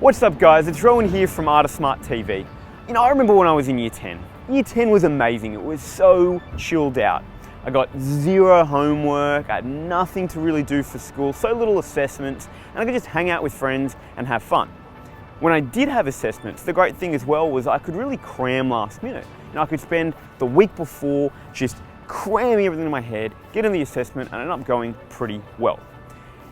What's up guys, it's Rowan here from Smart TV. You know, I remember when I was in year 10. Year 10 was amazing, it was so chilled out. I got zero homework, I had nothing to really do for school, so little assessments, and I could just hang out with friends and have fun. When I did have assessments, the great thing as well was I could really cram last minute. You know, I could spend the week before just cramming everything in my head, get in the assessment, and I ended up going pretty well.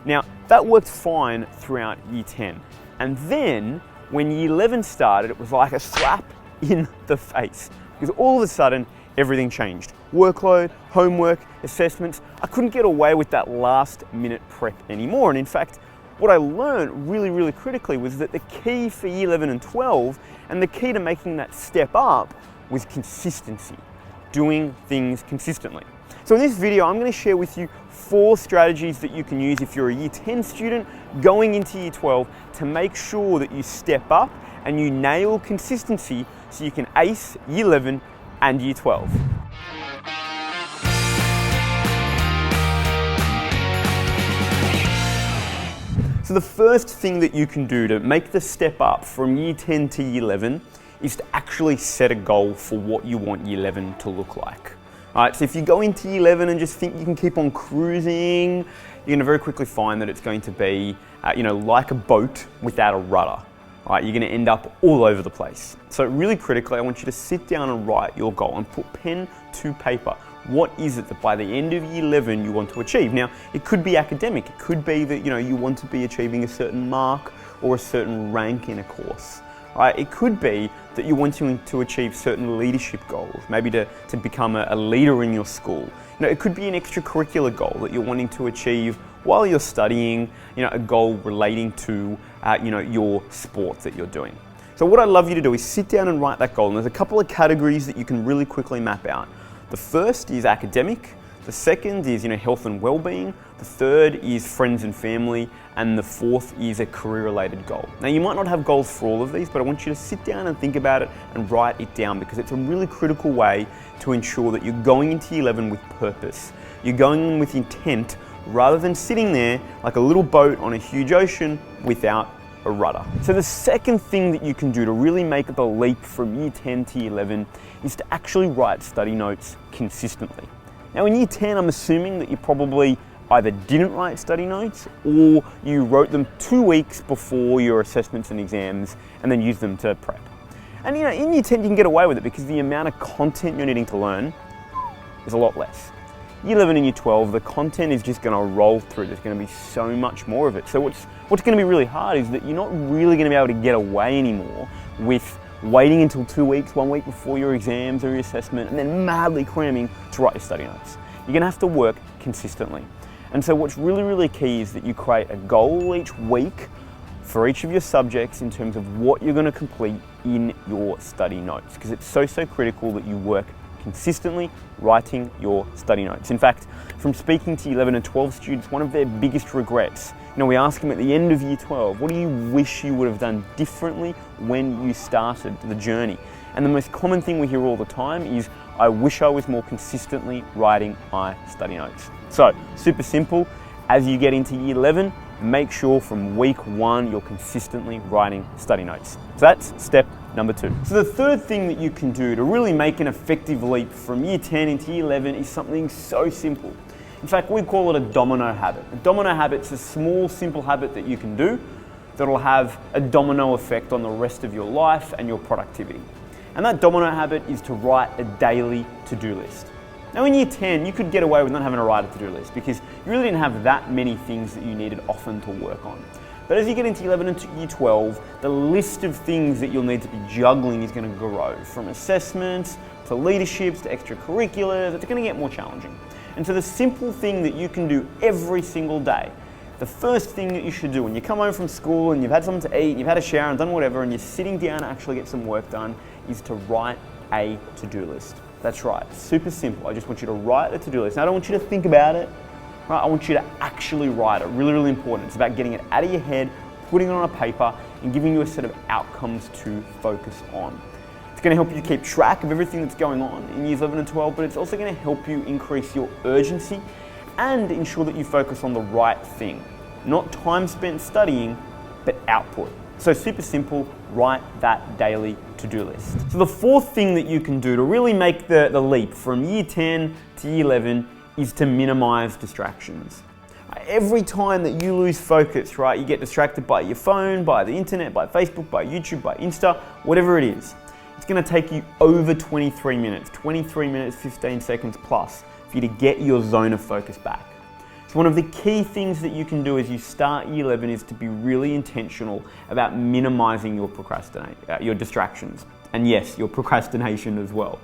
Now, that worked fine throughout year 10. And then, when year 11 started, it was like a slap in the face. Because all of a sudden, everything changed. Workload, homework, assessments. I couldn't get away with that last minute prep anymore. And in fact, what I learned really critically was that the key for year 11 and 12, and the key to making that step up, was consistency. Doing things consistently. So in this video, I'm going to share with you 4 strategies that you can use if you're a year 10 student going into year 12 to make sure that you step up and you nail consistency so you can ace year 11 and year 12. So the first thing that you can do to make the step up from year 10 to year 11 is to actually set a goal for what you want year 11 to look like. Alright, so if you go into year 11 and just think you can keep on cruising, you're going to very quickly find that it's going to be, like a boat without a rudder. Alright, you're going to end up all over the place. So really critically, I want you to sit down and write your goal and put pen to paper. What is it that by the end of year 11 you want to achieve? Now, it could be academic. It could be that you want to be achieving a certain mark or a certain rank in a course. Right? It could be that you're wanting to achieve certain leadership goals, maybe to become a leader in your school. It could be an extracurricular goal that you're wanting to achieve while you're studying, a goal relating to your sport that you're doing. So what I'd love you to do is sit down and write that goal, and there's a couple of categories that you can really quickly map out. The first is academic, the second is health and well-being, the third is friends and family, and the fourth is a career-related goal. Now you might not have goals for all of these, but I want you to sit down and think about it and write it down because it's a really critical way to ensure that you're going into year 11 with purpose. You're going in with intent rather than sitting there like a little boat on a huge ocean without a rudder. So the second thing that you can do to really make the leap from year 10 to year 11 is to actually write study notes consistently. Now in year 10, I'm assuming that you probably either didn't write study notes or you wrote them 2 weeks before your assessments and exams and then used them to prep. And in year 10 you can get away with it because the amount of content you're needing to learn is a lot less. Year 11 and year 12, the content is just going to roll through. There's going to be so much more of it. So what's going to be really hard is that you're not really going to be able to get away anymore with waiting until 2 weeks, 1 week before your exams or your assessment, and then madly cramming to write your study notes. You're going to have to work consistently. And so what's really key is that you create a goal each week for each of your subjects in terms of what you're going to complete in your study notes, because it's so critical that you work consistently writing your study notes. In fact, from speaking to 11 and 12 students, one of their biggest regrets, we ask them at the end of year 12, what do you wish you would have done differently when you started the journey? And the most common thing we hear all the time is, I wish I was more consistently writing my study notes. So, super simple, as you get into year 11, make sure from week 1 you're consistently writing study notes. So that's step number 2. So the third thing that you can do to really make an effective leap from year 10 into year 11 is something so simple. In fact, we call it a domino habit. A domino habit's a small, simple habit that you can do that'll have a domino effect on the rest of your life and your productivity. And that domino habit is to write a daily to-do list. Now in year 10, you could get away with not having to write a to-do list because you really didn't have that many things that you needed often to work on. But as you get into year 11 and year 12, the list of things that you'll need to be juggling is going to grow, from assessments to leaderships to extracurriculars. It's going to get more challenging. And so the simple thing that you can do every single day, the first thing that you should do when you come home from school and you've had something to eat, and you've had a shower and done whatever, and you're sitting down to actually get some work done, is to write a to-do list. That's right, super simple. I just want you to write a to-do list. Now I don't want you to think about it, right? I want you to actually write it, really important. It's about getting it out of your head, putting it on a paper, and giving you a set of outcomes to focus on. It's going to help you keep track of everything that's going on in years 11 and 12, but it's also going to help you increase your urgency and ensure that you focus on the right thing. Not time spent studying, but output. So super simple, write that daily to-do list. So the fourth thing that you can do to really make the leap from year 10 to year 11 is to minimize distractions. Every time that you lose focus, right, you get distracted by your phone, by the internet, by Facebook, by YouTube, by Insta, whatever it is. It's gonna take you over 23 minutes, 15 seconds plus for you to get your zone of focus back. So one of the key things that you can do as you start year 11 is to be really intentional about minimizing your distractions. And yes, your procrastination as well.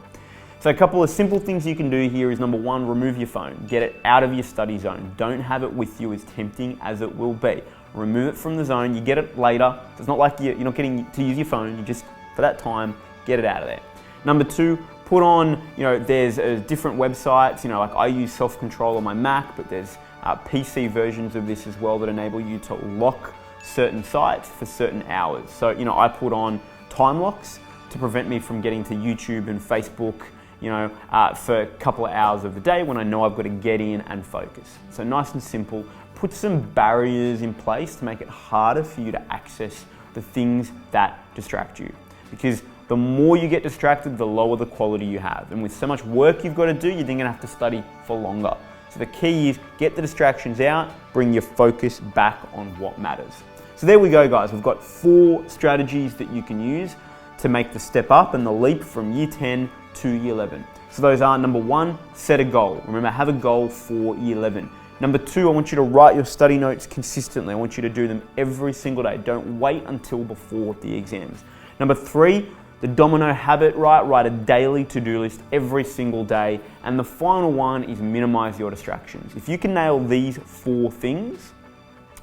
So a couple of simple things you can do here is number one, remove your phone. Get it out of your study zone. Don't have it with you, as tempting as it will be. Remove it from the zone, you get it later. It's not like you're not getting to use your phone, you just, for that time, get it out of there. Number two, put on, there's different websites, like I use Self-Control on my Mac, but there's PC versions of this as well that enable you to lock certain sites for certain hours. So, I put on time locks to prevent me from getting to YouTube and Facebook, for a couple of hours of the day when I know I've got to get in and focus. So nice and simple. Put some barriers in place to make it harder for you to access the things that distract you. Because the more you get distracted, the lower the quality you have. And with so much work you've got to do, you're then going to have to study for longer. So the key is get the distractions out, bring your focus back on what matters. So there we go, guys. We've got 4 strategies that you can use to make the step up and the leap from year 10 to year 11. So those are, number 1, set a goal. Remember, have a goal for year 11. Number 2, I want you to write your study notes consistently. I want you to do them every single day. Don't wait until before the exams. Number 3, the domino habit, right? Write a daily to-do list every single day. And the final one is minimize your distractions. If you can nail these 4 things,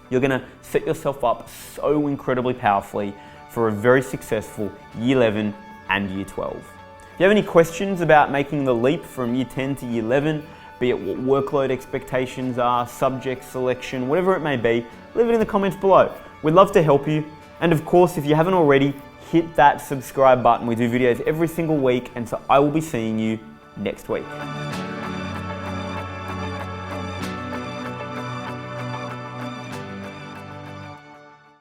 you're gonna set yourself up so incredibly powerfully for a very successful year 11 and year 12. If you have any questions about making the leap from year 10 to year 11, be it what workload expectations are, subject selection, whatever it may be, leave it in the comments below. We'd love to help you. And of course, if you haven't already, hit that subscribe button. We do videos every single week, and so I will be seeing you next week.